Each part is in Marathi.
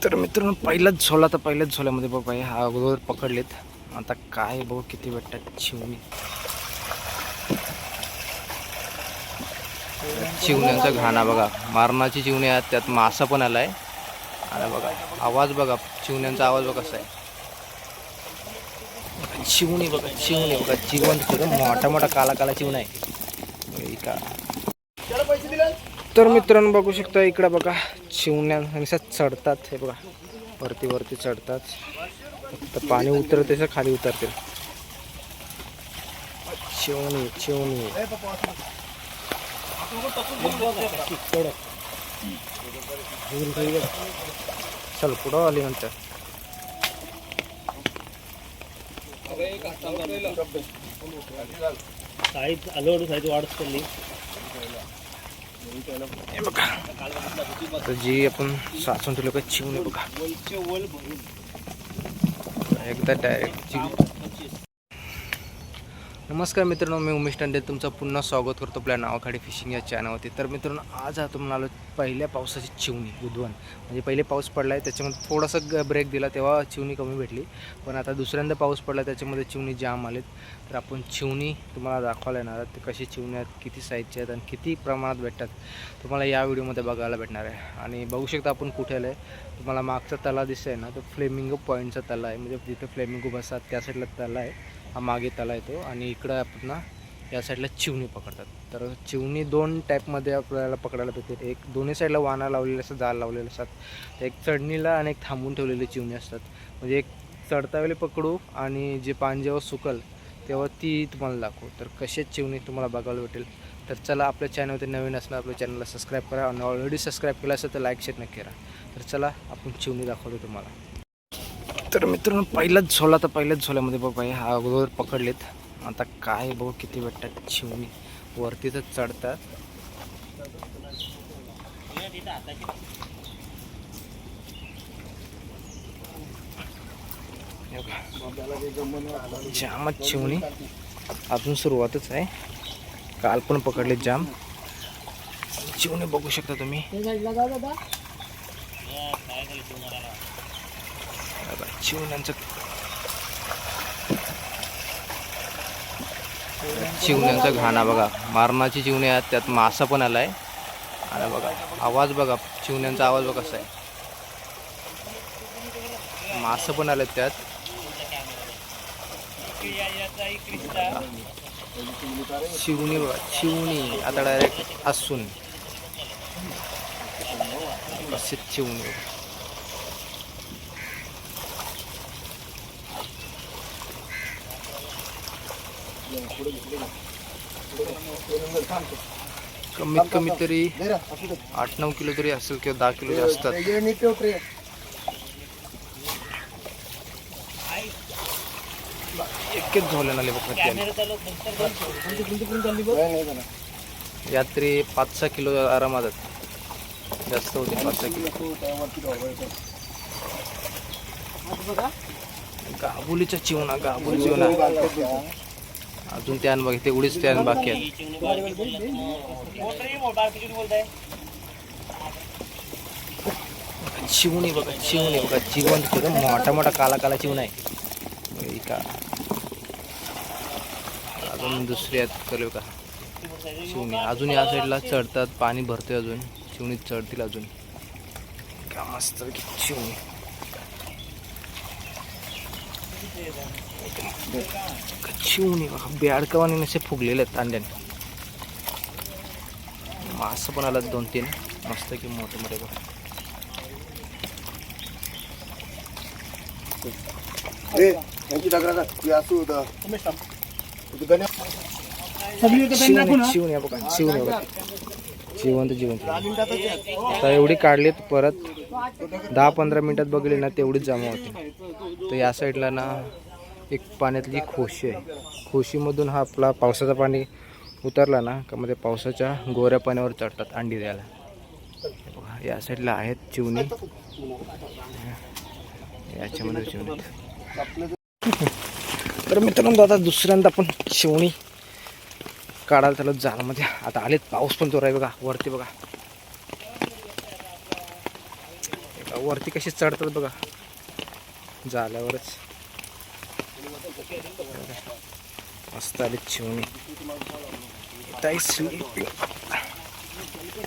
तर मित्रांनो पहिलाच झोला तर पहिल्याच झोल्यामध्ये बघा हा अगोदर पकडलेत. आता काय बघू किती भेटतात. चिवण्यांचा घाणा बघा, मारणाची चिवणी आहेत, त्यात मासा पण आलाय. आणि बघा आवाज बघा, चिवण्यांचा आवाज बघा कसा आहे. चिवणी बघा, चिवणी बघा, जिवंत मोठा मोठा काला काला चिवणा आहे का. तर मित्रांनो बघू शकता इकडे बघा चिवण्या चढतात. हे बघा वरती वरती चढतात, फक्त पाणी उतरते तर खाली उतरते. चिवणी चिवणी चल पुढं आली नंतर. हे बघा तर जी आपण साचून ठेवलं का चिवणी बघा एकदा डायरेक्ट. नमस्कार मित्रांनो, मी उमेश टांडे तुमचं पुन्हा स्वागत करतो आपल्या नावाखाडी फिशिंग या चॅनलवरती. तर मित्रांनो आज तुम्हाला आलो पहिल्या पावसाची चिवणी बुधवान. म्हणजे पहिले पाऊस पडला आहे त्याच्यामध्ये थोडासा ब्रेक दिला तेव्हा चिवणी कमी भेटली, पण आता दुसऱ्यांदा पाऊस पडला त्याच्यामध्ये चिवणी जाम आलेत. तर आपण चिवणी तुम्हाला दाखवायला येणार आहोत. ते कशी चिवणी आहेत, किती साईजचे आहेत आणि किती प्रमाणात भेटतात तुम्हाला या व्हिडिओमध्ये बघायला भेटणार आहे. आणि बघू शकता आपण कुठे आलं आहे. तुम्हाला मागचा तला दिसतोय ना, तो फ्लेमिंगो पॉईंटचा तला आहे. म्हणजे जिथे फ्लेमिंगो बसतात त्या साईडला तला आहे, हा मागे तला येतो. आणि इकडं आपण ना या साईडला चिवणी पकडतात. तर चिवणी दोन टाईपमध्ये आपल्याला पकडायला भेटते. एक दोन्ही साईडला वाना लावलेले असतात, जाळ लावलेले असतात. एक चढणीला आणि एक थांबून ठेवलेली चिवणी असतात. म्हणजे एक चढता वेळी पकडू आणि जे पाणी जेव्हा सुकल तेव्हा ती तुम्हाला दाखवू. तर कशाच चिवणी तुम्हाला बघायला भेटेल. तर चला आपल्या चॅनलवरती नवीन असणार आपल्या चॅनलला सबस्क्राईब करा, आणि ऑलरेडी सबस्क्राईब केलं असेल तर लाईक शेअर नक्की करा. तर चला आपण चिवणी दाखवतो तुम्हाला. तर मित्रांनो पहिलाच झोला तर पहिल्याच झोल्यामध्ये बघा हा अगोदर पकडलेत. आता काय बघू किती भेटतात. चिवणी वरती तर चढतात. जामच चिवणी, अजून सुरुवातच आहे. काल पण पकडले जाम चिवणी बघू शकता तुम्ही. चिवण्यांचं चिवण्यांचा घाणा बघा, मारणाची चिवणी आहेत, त्यात मासा पण आलाय. आणि बघा आवाज बघा, चिवण्यांचा आवाज बघा कसा आहे. मासा पण आले त्यात. चिवणी बघा, चिवणी आता डायरेक्ट असून असे चिवणी. कमीत कमी तरी 8-9 किलो तरी असेल किंवा 10 किलो असतात. एकच झोल्यानं आले बघा. यात्री 5-6 किलो आरामात जास्त होते. 5-6 किलो गाबुलीचा चिवणा, गाबुली चिवणा अजून त्यान बघा तेवढीच त्यान बाकी आहेत. चिवणी बघा, चिवणी बघा, जिवंत मोठा मोठा काला काला चिवणा आहे का. अजून दुसरी आहेत कळू का चिवणी. अजून या साईडला चढतात, पाणी भरतोय अजून, चिवणी चढतील अजून. का मस्त चिवणी. चिवणी बघा बेडकावाने नसे फुगलेले आहेत तांड्याने. मासं पण आला 2-3 मस्त की मोठे मोठे बघा. चिवणी बघा, चिवणी बघा, जिवंत जिवंत. आता एवढी काढलीत, परत 10-15 मिनिटात बघली ना तेवढीच जमा होते. तर या साईडला ना एक पाण्यातली खोशी आहे. खोशीमधून हा आपला पावसाचं पाणी उतरला ना का मध्ये पावसाच्या गोऱ्या पाण्यावर चढतात अंडी द्यायला. या साईडला आहेत चिवणी, याच्यामध्ये चिवणी. तर मित्रांनो आता दुसऱ्यांदा आपण चिवणी काढायला चालू जाळमध्ये. आता आलेत, पाऊस पण जोर आहे बघा वरती बघा. आता वरती कशी चढतात बघा झाल्यावरच. मस्त आली चिवणी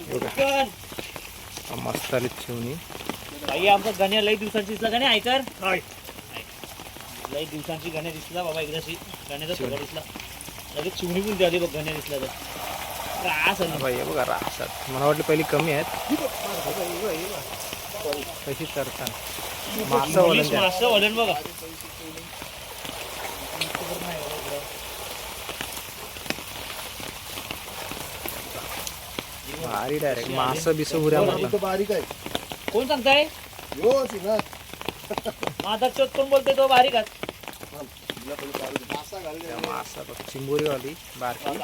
बघा, मस्त आली चिवणी. आई आमचा गण्या लई दिवसांची दिसला गण्या ऐकर लई दिवसांची गण्या दिसला बाबा. एकदाशी गण्याचा फोटो दिसला लगेच चिवणी पण झाली बघ गण्या दिसला तर रास आली बाई बघा रासात. मला वाटलं पहिली कमी आहेत कशी चढतात. मासा वलन बघा. भारी डायरेक्ट मासा बिस उऱ्या मारला. बारीक आहे. कोण सांगताय माझा चोत कोण बोलतोय तो बारीक आहे. मासा बघ चिंबोरीवाली बारकी.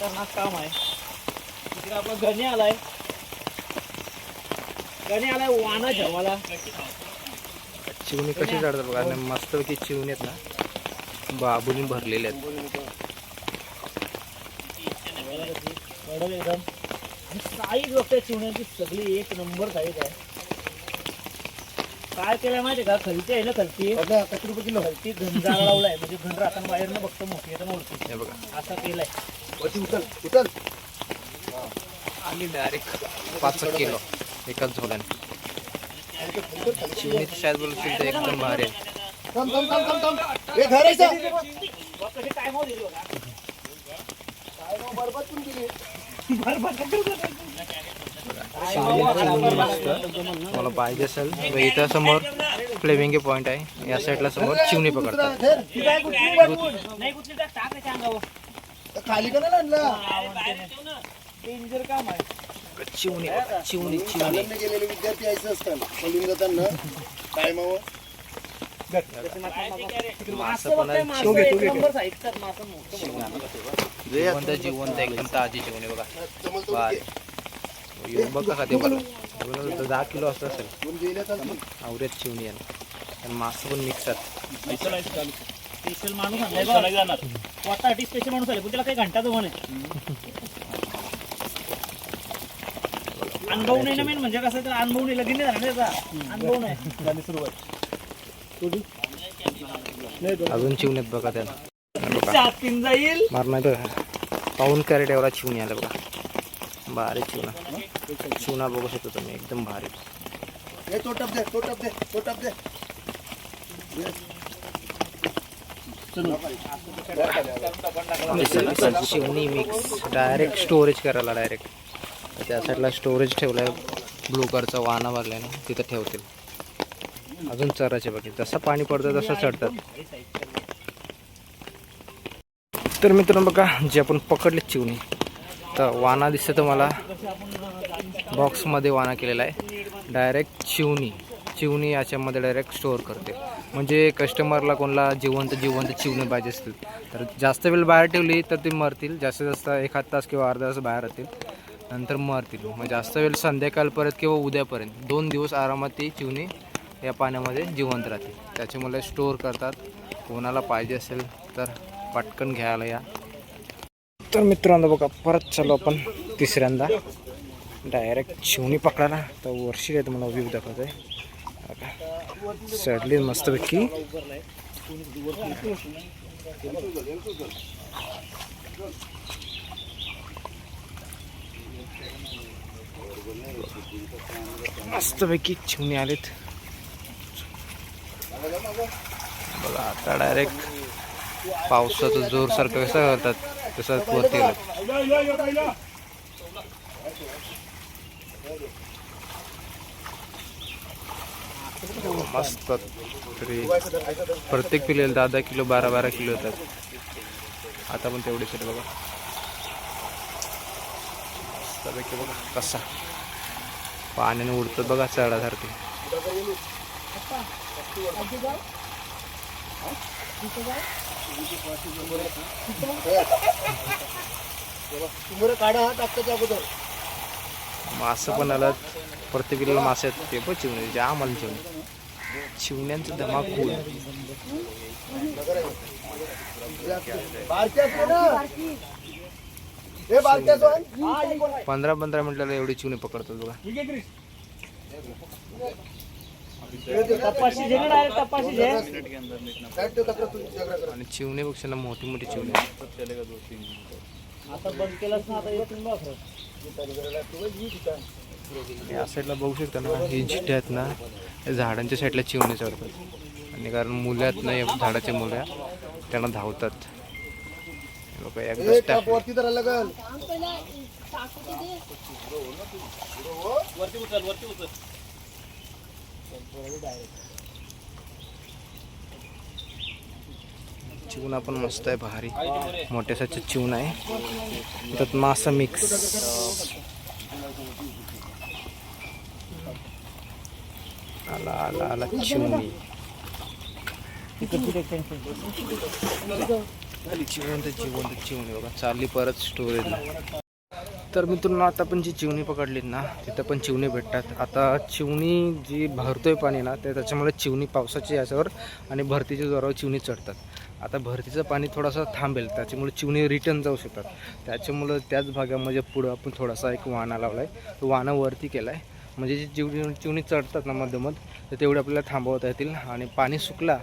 तर ना काम आहे तिकडे आपला गणे आलाय वाना जेवाला. चिवणी कशी चढतात बघा. मस्तपैकी चिवणी आहेत ना बाबूनी भरलेले आहेत. एकदम साईज बघते चिवण्याची सगळी एक नंबर साईज आहे. काय केलंय माहिती का खलती आहे ना खलती ₹1 किलो खलती घंजाळा लावलाय म्हणजे घंड आता बाहेर न बघतो मोठी येतं ओळखी हे बघा असा केलाय. उचल आली डायरेक्ट 5 किलो एकाच झोल्याने. चिवणीची शायद बोलतील तर एकदम भारी आहे. हे धरायचं कशी काय मोठी बघा बरबाद पण केली. चिवणी मस्त. मला पाहिजे असेल तर इथं समोर फ्लेमिंग पॉइंट आहे. या साईडला समोर चिवणी पकडतात. खाली का नाही आणलं डेंजर काम आहे. चिवणी चिवणी चिवणी आनंद गेलेले विद्यार्थी यायचं असतात पळून जाताना टायमावर. जिवंत एकदम ताजी चिवणी बघा. बघा का ते मला 10 किलो असं असेल आवरेज चिवणी आहे. आणि मासे पण मिक्स आहेत. स्पेशल माणूस स्वतःसाठी स्पेशल माणूस आले पण त्याला काही घंटा तो म्हणे अनुभव नाही ना. मेन म्हणजे कसं त्याला अनुभव नाही लगीन नाही झाला त्याचा अनुभव नाही झाली सुरुवात. अजून चिवणीत बघा त्याला जाईल मारणार तर पाऊन कॅरेट एवढा चिवणी आला बघा. भारी चिवणा चिवणा बघू शकतो तुम्ही एकदम भारी. चिवणी मिक्स डायरेक्ट स्टोरेज करायला डायरेक्ट त्या साईडला स्टोरेज ठेवलाय. ब्लू कलरचा वाना भरलाय ना तिथं ठेवतील. अजून चराचे बघित जसं पाणी पडतं तसं चढतात. तर मित्रांनो बघा जे आपण पकडले चिवणी तर वाना दिसतं तुम्हाला बॉक्समध्ये वाना केलेला आहे. डायरेक्ट चिवणी याच्यामध्ये डायरेक्ट स्टोअर करते. म्हणजे कस्टमरला कोणाला जिवंत चिवणी पाहिजे असतील तर जास्त वेळ बाहेर ठेवली तर ती मरतील. जास्तीत जास्त 1 तास किंवा अर्धा तास बाहेर राहतील नंतर मरतील. मग जास्त वेळ संध्याकाळपर्यंत किंवा उद्यापर्यंत 2 दिवस आरामात ती चिवणी या पाण्यामध्ये जिवंत राहते. त्याच्यामुळे स्टोअर करतात. कोणाला पाहिजे असेल तर पटकन घ्यायला या. तर मित्रांनो बघा परत चालू आपण तिसऱ्यांदा डायरेक्ट चिवणी पकडायला. तर वर्षी काय तुम्हाला व्ह्यू दाखवत आहे चढली मस्तपैकी. मस्तपैकी चिवणी आलेत बघा. आता डायरेक्ट पावसाचं जोरसारखं कसं करतात तसं वरती मस्त. तरी प्रत्येक पिलेला 10-10 किलो 12-12 किलो येतात. आता पण तेवढेच आहेत बघा. मस्तपैकी बघा कसा पाण्याने उडतात बघा चढासारखे. मासं पण आलात प्रत्येक किलोला मासे आहेत. ते पण चिवणी जाम आली चिवण्यांचं धमाकूळ. 15-15 मिनिटाला एवढी चिवणी पकडतात बघा. तपाशी जे डायरेक्ट तपाशी जे आणि चिवणे बघ ना, मोठी मोठी चिवणे. आता बंद केलंच ना, आता येतील बघ. या साईडला बघू शकता ना, ही जिठे आहेत ना, या झाडांच्या साईडला चिवणे चढतात. आणि कारण मुलं आहेत ना, या झाडाच्या मुल्या त्यांना धावतात. हे बघा, एकदाच टाकली. वरती तर लागल. वरती उचल, वरती उचल. चिवणा पण मस्त आहे, भारी मोठ्यासा चिवणा आहे. त्यात मासा मिक्स. आला आला आला चिवणी. जिवंत जिवंत चिवणी बघा, चालली परत स्टोरेजला. तर मित्रांनो, आता पण जी चिवणी पकडलीत ना, तिथं पण चिवणी भेटतात. आता चिवणी जी भरतोय पाणी ना, ते त्याच्यामुळे चिवणी पावसाच्या याच्यावर आणि भरतीच्या जोरावर चिवणी चढतात. आता भरतीचं पाणी थोडासा थांबेल, त्याच्यामुळे चिवणी रिटर्न जाऊ शकतात. त्याच्यामुळं त्याच भागामध्ये पुढं आपण थोडासा एक वाणा लावला आहे. तो वाणा वरती केला आहे, म्हणजे जी चिवणी चढतात ना मध्यमध, तर तेवढे आपल्याला थांबवता येतील. आणि पाणी सुकला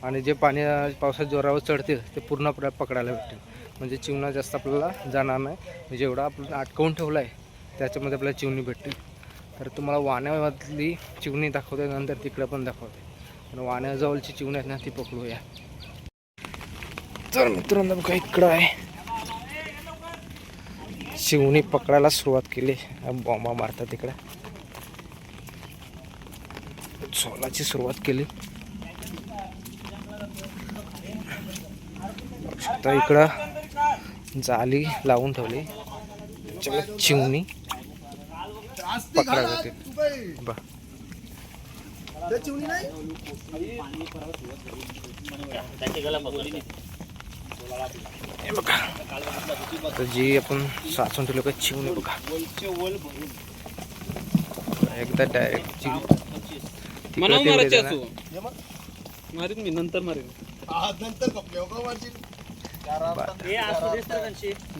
आणि जे पाणी पावसाच्या जोरावर चढतील ते पूर्ण आपल्याला पकडायला भेटेल. म्हणजे चिवणा जास्त आपल्याला जाणार नाही. म्हणजे एवढा आपण अटकवून ठेवला आहे त्याच्यामध्ये आपल्याला चिवणी भेटतील. तर तुम्हाला वाण्यामधली चिवणी दाखवते, नंतर तिकडं पण दाखवते. आणि वाण्याजवळची चिवणी आहेत ना, ती पकडूया. तर मित्रांनो बघा, इकडं आहे चिवणी पकडायला सुरुवात केली. बॉम्बा मारतात तिकडे, झोलाची सुरुवात केली. आता इकडं जाली लावून ठेवली, त्याच्यामुळे चिवणी पकडायला जाते. बा चिवणी नाही हे बघा, तर जी आपण साचून ठेवलं का चिवणी बघा, एकदा डायरेक्ट मारीन मी, नंतर मारीन. नंतर कपडे मारशील.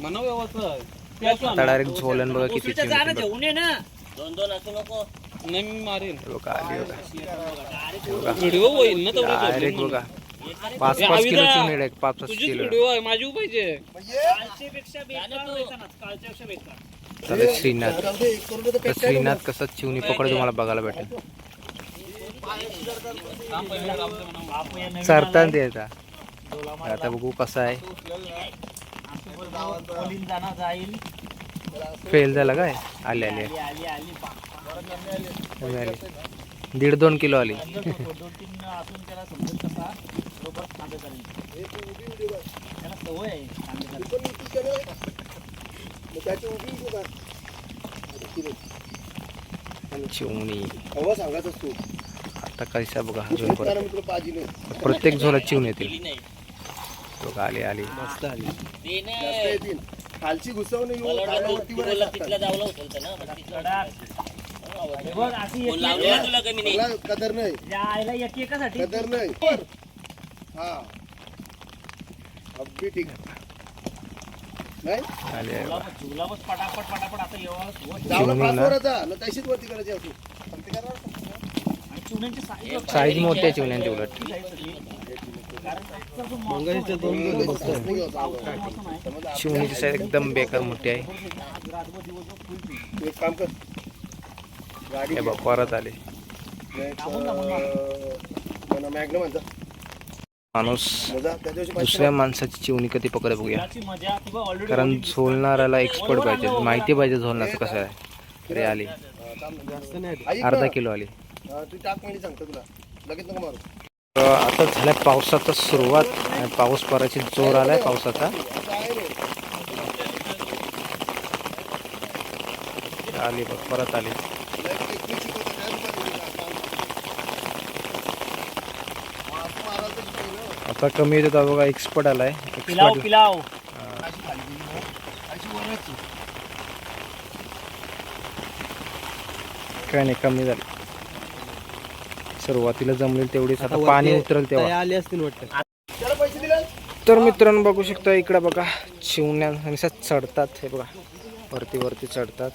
म्हणा व्यवस्था आता डायरेक्ट झोलन बघा किती चिवणी आहेत बघा. घेऊन ये ना, दोन दोन असं नको. नाही मी मारीन. हे बघा, आली बघा, व्हिडिओ होईल ना तेवढं. डायरेक्ट बघा 5-5 किलो चिवणी, डायरेक्ट 5-5 तुझीच किलो. व्हिडिओ आहे, माझी पाहिजे. कालच्यापेक्षा बेकार होता ना, कालच्यापेक्षा बेकार. तर श्रीनाथ, तर श्रीनाथ कसं चिवणी पकड तुम्हाला बघायला भेटेल. सरताना द्यायचा. आता बघू कसं आहे. फेल झाला काय? आले आले आली आली आली 1.5-2 किलो आली. दोन तीन असून त्याला समजत कसा बरोबर खांदे चालेल. त्याला सवय आहे खांदे चिवणी हवा सांगायचं तू. आता कैसा बघा, अजून परत मित्र पाजी नाही प्रत्येक झोलात चिवणी येतील बघा. आली आली जास्त येतील. खालची घुसवून येऊ तिथला जावला होतं ना बघ, अशी मला कदर नाही, आयला एक एकासाठी कदर नाही. हा अगदी ठीक नाही. आली आहे बघा. झुला बस पटापट पटापट आता एवढा जावला चिवणी पाच ना. वराचा न तशीच वरती करायची असू. चिवण्यांची साईज साईज मोठी आहे चिवण्यांची उलट. चिवणीची साईज एकदम बेकार मोठी आहे. एक काम कर, गाडी हे बघ परत आले. मॅग्नम म्हणता माणूस मजा त्या दिवशी दुसऱ्या माणसाची चिवणी कधी पकड बघूया. मजा किंवा ऑलरेडी कारण झोलणाऱ्याला एक्सपर्ट पाहिजे, माहिती पाहिजे झोलण्याचं कसं आहे. तरी आली अर्धा किलो आली. तू टाक म्हणजे सांगतो तुला, लगेच नको मारू. तर आता झाल्या पावसाचा सुरुवात, आणि पाऊस पडायची जोर आलाय पावसाचा. आली बघ परत आली. आता कमी येतो बघा, एक्सपर्ट आलाय. पिलाव एक्सपर्ट पिलाव काय नाही, कमी झाली. सुरुवातीला जमलेली तेवढीच, आता पाणी उतरेल तेव्हा आले असतील वाटतं. त्याला पैसे दिले. तर मित्रांनो बघू शकता, इकडे बघा चिवण्या हमेशा चढतात. हे बघा वरती वरती चढतात.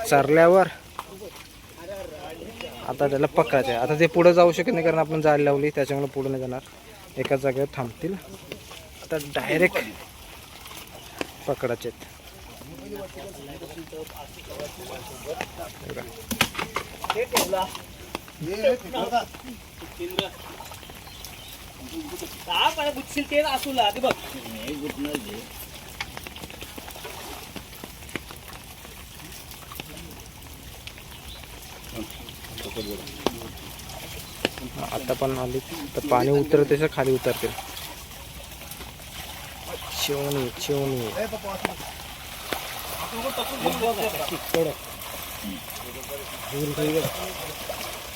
चरल्यावर आता त्याला पकडायचं आहे. आता ते पुढं जाऊ शकत नाही कारण आपण जाळी लावली त्याच्यामुळे पुढे नाही जाणार. एकाच जागेवर थांबतील. आता डायरेक्ट पकडायचे आहेत. ते असूला ते बघ. आता पण आली तर पाणी उतरते तर खाली उतरते. चिवणी चिवणी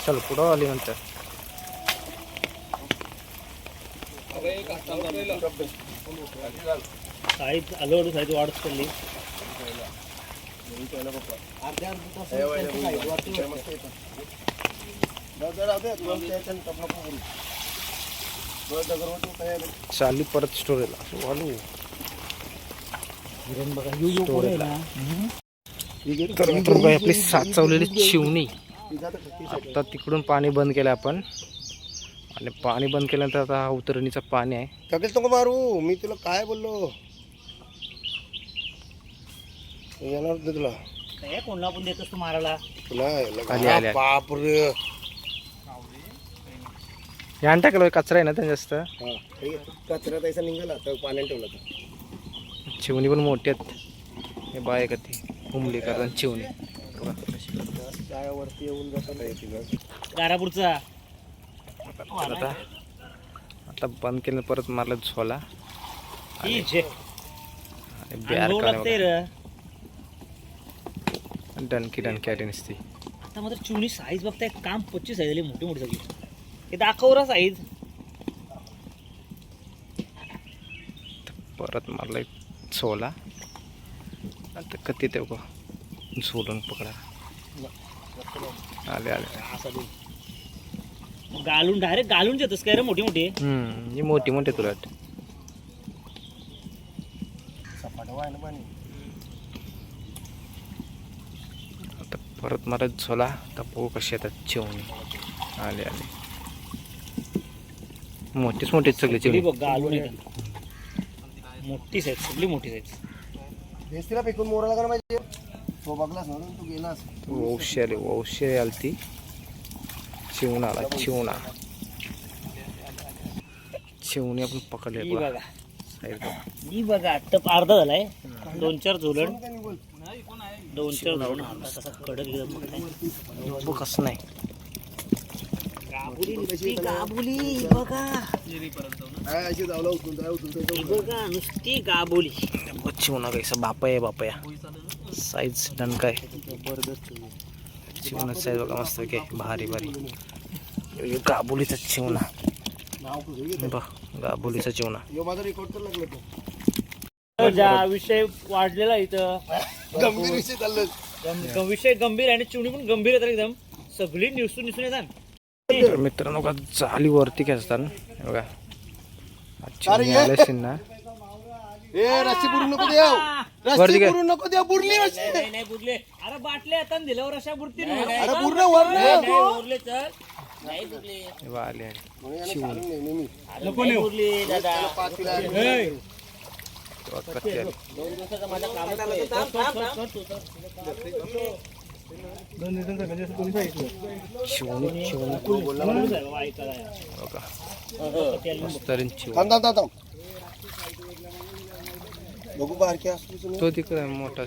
चल पुढं आली नंतर. साईज हळूहळू साईज वाढत चालली. चाली परत स्टोरेजला वालू स्टोरेजला. तर मित्रांनो आपली साचवलेली चिवणी आता तिकडून पाणी बंद केलं आपण. आणि पाणी बंद केल्यानंतर आता हा उतरणीचं पाणी आहे. कपिल नको मारू, मी तुला काय बोललो. येणार होतं तुला काय कोणला पण देतोस तू मारायला. आली, आली. बापरे. यान टाकलं कचरा आहे ना त्या जास्त. कचरा तैसा निघाला तर पाण्यात ठेवला तर. चिवणी पण मोठी आहेत. हे बाय का ती हुमली कारण चिवणी वरती येऊन जातात. गारापूरचा आता आता बंद केलं परत मारलं झोला. आणि ब्यार डणकी डणकी आली नसती. आता मात्र चिवणी साईज बघताय काम 25 साईज झाली मोठी मोठी सगळी. हे दाखवरा साईज. परत मारलं झोला. आता कधी ते बघ झोलून पकडा. आले आले. गालून डायरेक्ट गालून देतोस काय रे मोठी मोठी. ही मोठी मोठी तुरट. आता परत मारत झोला. आता बघू कशी येतात चिवणी. आले आले. मोठीच मोठीच सगळी चिवणी. बघ गालून येतात. मोठी साईज सगळी मोठी साईज. बेस्तीला फेकून मोराला करा पाहिजे. तो बघलास म्हणून तू गेलास. वौशे आली ती. चिवणा आला चिवणा. चिवणी आपण पकडले ही बघा साईड. ही बघा टप अर्धा झालाय. 2-4 झोलण 2-4 झोलण कसा कडक एकदम बघताय. बघ कसं नाही. गाबुली नुसती गाबुली बघा. अशी जावला उचलून ही बघा नुसती गाबुली. चिवणा कैसा बापया बापया. साईज डणका आहे. चिवणा साईज बघा मस्त काय भारी भारी. गाबुलीचा चिवणा बघ. गाबुलीचा चिवणा. माझा रेकॉर्ड तर लागला. ज्या विषय वाढलेला इथं गंभीर विषय चाललं. विषय गंभीर आणि चिवणी पण गंभीर आहे एकदम. सगळी निवसून येतात. तर मित्रांनो का जाली वरती खेचतात बघा. चिवणी आले ना. ए रस्सी बुडू नको देव. रस्सी बुडू नको देव. बुडली रस्सी. नाही बुडले. अरे बाटले आता दिल्यावर अशा बुडतील. अरे पूर्ण वर बुडले तर नाही बुडले. आले आले. नेहमी बुडले दादा. कत्ती आली. 2 दिवसाचा माझा काम चिवणी चिवणी बघा. मस्तरीन चिवणी. थांब थांब थांब. बघू बारकी असली तुम्ही. तो तिकडे मोठा.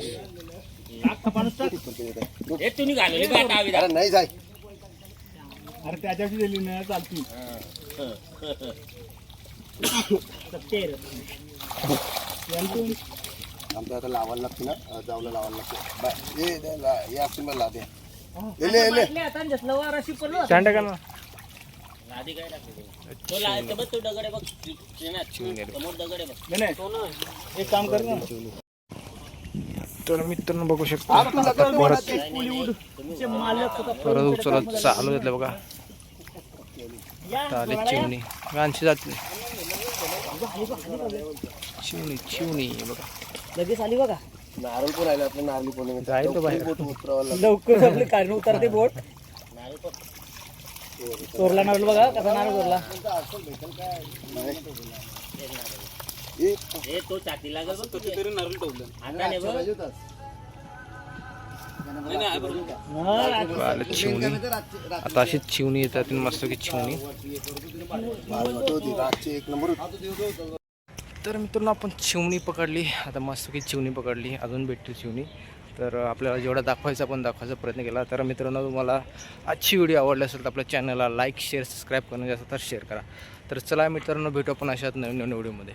तुम्ही घालवली अरे नाही जाय. अरे त्याच्याशी दिली ना चालती. आमच्या आता लावायला लागते ना. जावला लावायला लागते. या मला ला द्या. स्टँड का ना. एक काम कर ना. तर मित्रांनो बघू शकता परत उचलत चालू घेतलं बघा. आले चिवणी गांची जातली. चिवणी चिवणी बघा. लगेच आली बघा. नारळ पण राहिला आपल्या. नारळी पण जाईल तो बाहेर. उतरावं लागतं. लवकर आपले कारण उतरते बोट. चोरला नारळ बघा कसा नारळ चोरला. ए तो छाती लागल बघ तुझे. तरी नारळ ठेवलं. आता नाही बघ. नाही नाही आहे बरोबर. आलं चिवणी. आता अशीच चिवणी येतात मस्त की चिवणी. एक नंबर. तर मित्रांनो आपण चिवणी पकडली. आता मस्त की चिवणी पकडली. अजून भेटते चिवणी. तर आपल्याला जेवढा दाखवायचा पण दाखवायचा प्रयत्न केला. तर मित्रांनो तुम्हाला आजची व्हिडिओ आवडली असेल तर आपल्या चॅनलला लाईक शेअर सबस्क्राईब करणं असेल तर शेअर करा. तर चला मित्रांनो भेटू आपण अशाच नवीन नवीन व्हिडिओमध्ये.